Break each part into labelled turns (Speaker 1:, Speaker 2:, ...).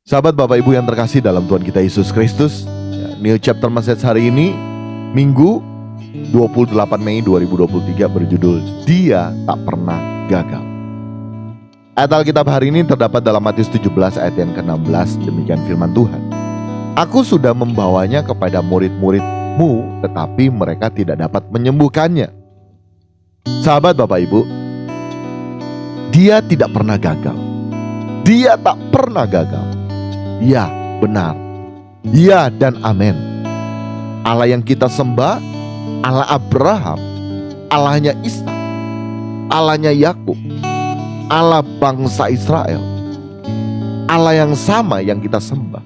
Speaker 1: Sahabat Bapak Ibu yang terkasih dalam Tuhan kita Yesus Kristus, New Chapter Message hari ini, Minggu 28 Mei 2023 berjudul Dia Tak Pernah Gagal. Ayat Alkitab hari ini terdapat dalam Matius 17 ayat yang ke-16, demikian firman Tuhan. Aku sudah membawanya kepada murid-muridmu, tetapi mereka tidak dapat menyembuhkannya. Sahabat Bapak Ibu, Dia tidak pernah gagal. Dia tak pernah gagal. Ya, benar. Ya dan amin. Allah yang kita sembah, Allah Abraham, Allahnya Ishak, Allahnya Yakub, Allah bangsa Israel, Allah yang sama yang kita sembah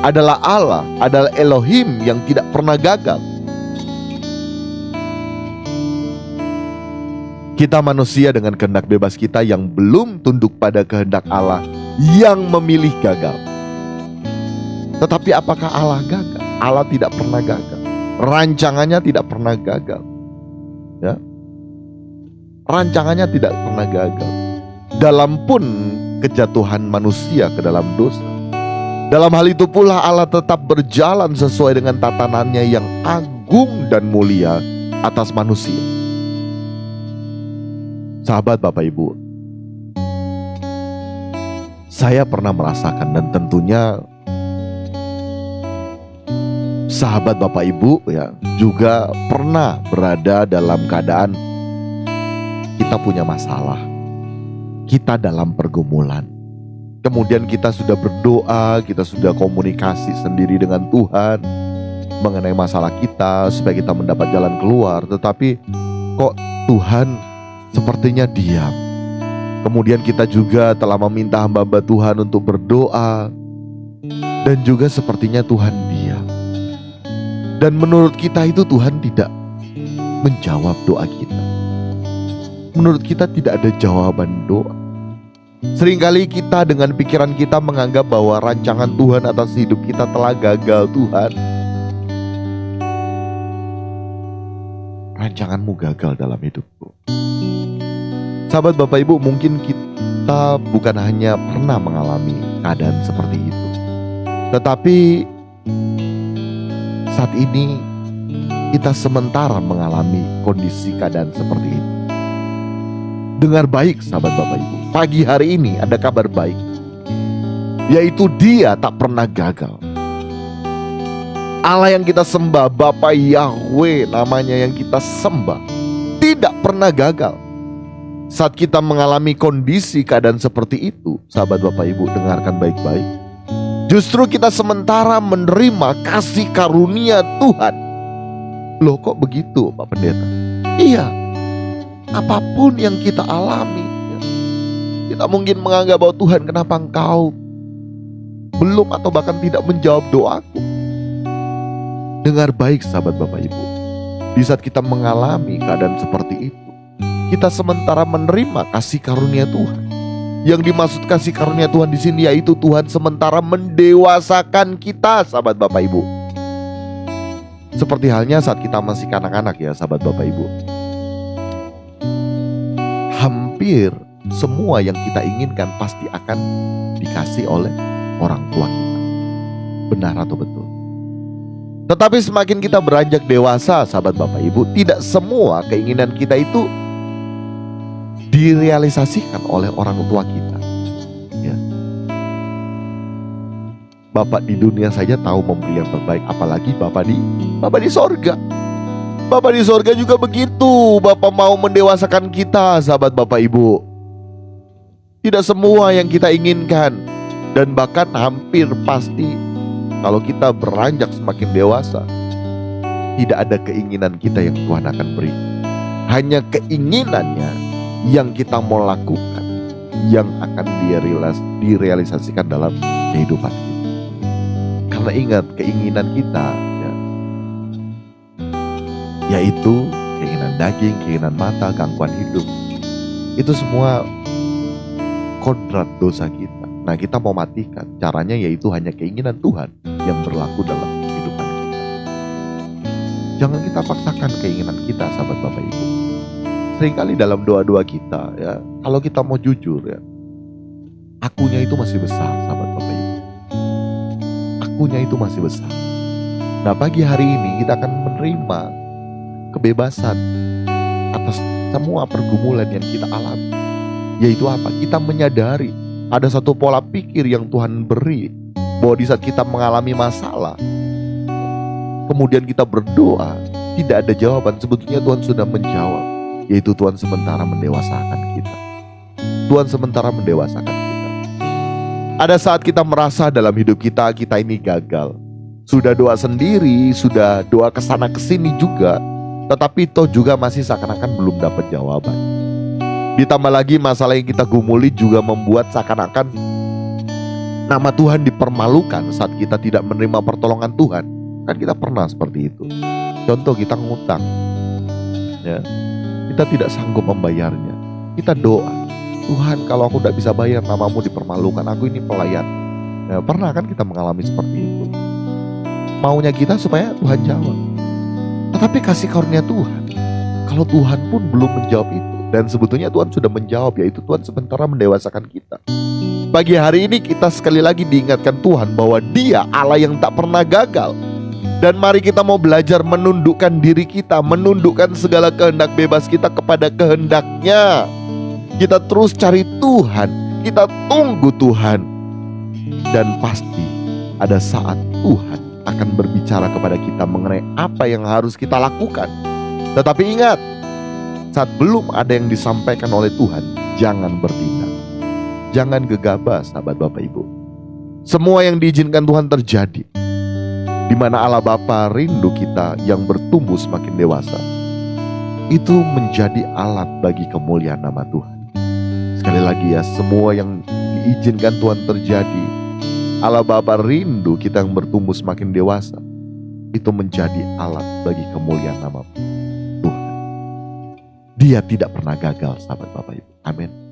Speaker 1: adalah Allah, adalah Elohim yang tidak pernah gagal. Kita manusia dengan kehendak bebas kita yang belum tunduk pada kehendak Allah yang memilih gagal. Tetapi apakah Allah gagal? Allah tidak pernah gagal. Rancangannya tidak pernah gagal. Ya. Rancangannya tidak pernah gagal. Dalam pun kejatuhan manusia ke dalam dosa. Dalam hal itu pula Allah tetap berjalan sesuai dengan tatanannya yang agung dan mulia atas manusia. Sahabat Bapak Ibu, saya pernah merasakan dan tentunya sahabat Bapak Ibu ya juga pernah berada dalam keadaan kita punya masalah, kita dalam pergumulan. Kemudian kita sudah berdoa, kita sudah komunikasi sendiri dengan Tuhan mengenai masalah kita supaya kita mendapat jalan keluar. Tetapi kok Tuhan sepertinya diam. Kemudian kita juga telah meminta hamba-hamba Tuhan untuk berdoa dan juga sepertinya Tuhan diam. Dan menurut kita itu Tuhan tidak menjawab doa kita. Menurut kita tidak ada jawaban doa. Seringkali kita dengan pikiran kita menganggap bahwa rancangan Tuhan atas hidup kita telah gagal. Tuhan, rancanganmu gagal dalam hidupku. Sahabat Bapak Ibu, mungkin kita bukan hanya pernah mengalami keadaan seperti itu, tetapi saat ini kita sementara mengalami kondisi keadaan seperti itu. Dengar baik sahabat Bapak Ibu, pagi hari ini ada kabar baik, yaitu Dia tak pernah gagal. Allah yang kita sembah, Bapa Yahweh namanya yang kita sembah, tidak pernah gagal. Saat kita mengalami kondisi keadaan seperti itu, sahabat Bapak Ibu dengarkan baik-baik. Justru kita sementara menerima kasih karunia Tuhan. Loh kok begitu Pak Pendeta? Iya, apapun yang kita alami, kita mungkin menganggap bahwa Tuhan kenapa Engkau belum atau bahkan tidak menjawab doaku. Dengar baik sahabat Bapak Ibu, di saat kita mengalami keadaan seperti itu, kita sementara menerima kasih karunia Tuhan. Yang dimaksud kasih karunia Tuhan di sini yaitu Tuhan sementara mendewasakan kita, sahabat Bapak Ibu. Seperti halnya saat kita masih kanak-kanak ya, sahabat Bapak Ibu. Hampir semua yang kita inginkan pasti akan dikasih oleh orang tua kita. Benar atau betul? Tetapi semakin kita beranjak dewasa, sahabat Bapak Ibu, tidak semua keinginan kita itu direalisasikan oleh orang tua kita ya. Bapak di dunia saja tahu memberi yang terbaik, apalagi Bapak di sorga. Bapak di sorga juga begitu. Bapak mau mendewasakan kita, sahabat Bapak Ibu. Tidak semua yang kita inginkan, dan bahkan hampir pasti kalau kita beranjak semakin dewasa, tidak ada keinginan kita yang Tuhan akan beri. Hanya keinginannya yang kita mau lakukan, yang akan direalisasikan dalam kehidupan kita. Karena ingat, keinginan kita ya, yaitu keinginan daging, keinginan mata, gangguan hidup, itu semua kodrat dosa kita. Nah, kita mau matikan, caranya yaitu hanya keinginan Tuhan yang berlaku dalam kehidupan kita. Jangan kita paksakan keinginan kita, sahabat Bapak Ibu. Seringkali dalam doa-doa kita ya, kalau kita mau jujur ya, akunya itu masih besar, sahabat Bapak Ibu. pelakunya itu masih besar. Nah, pagi hari ini kita akan menerima kebebasan atas semua pergumulan yang kita alami. Yaitu apa? Kita menyadari ada satu pola pikir yang Tuhan beri, bahwa di saat kita mengalami masalah, kemudian kita berdoa, tidak ada jawaban. Sebetulnya Tuhan sudah menjawab, yaitu Tuhan sementara mendewasakan kita. Tuhan sementara mendewasakan kita. Ada saat kita merasa dalam hidup kita ini gagal. Sudah doa sendiri, sudah doa kesana kesini juga, tetapi toh juga masih seakan-akan belum dapat jawaban. Ditambah lagi masalah yang kita gumuli juga membuat seakan-akan nama Tuhan dipermalukan saat kita tidak menerima pertolongan Tuhan. Kan kita pernah seperti itu. Contoh, kita ngutang, ya, kita tidak sanggup membayarnya. Kita doa, Tuhan kalau aku tidak bisa bayar, namamu dipermalukan, aku ini pelayan. Ya, pernah kan kita mengalami seperti itu. Maunya kita supaya Tuhan jawab. Tetapi kasih karunia Tuhan, kalau Tuhan pun belum menjawab itu, dan sebetulnya Tuhan sudah menjawab, yaitu Tuhan sementara mendewasakan kita. Pagi hari ini kita sekali lagi diingatkan Tuhan bahwa Dia Allah yang tak pernah gagal. Dan mari kita mau belajar menundukkan diri kita, menundukkan segala kehendak bebas kita kepada kehendak-Nya. Kita terus cari Tuhan, kita tunggu Tuhan. Dan pasti ada saat Tuhan akan berbicara kepada kita mengenai apa yang harus kita lakukan. Tetapi ingat, saat belum ada yang disampaikan oleh Tuhan, jangan bertindak. Jangan gegabah, sahabat Bapak Ibu. Semua yang diizinkan Tuhan terjadi, di mana Allah Bapa rindu kita yang bertumbuh semakin dewasa, itu menjadi alat bagi kemuliaan nama Tuhan. Sekali lagi ya, semua yang diizinkan Tuhan terjadi, Allah Bapa rindu kita yang bertumbuh semakin dewasa, itu menjadi alat bagi kemuliaan nama Tuhan. Dia tidak pernah gagal, sahabat Bapak Ibu. Amin.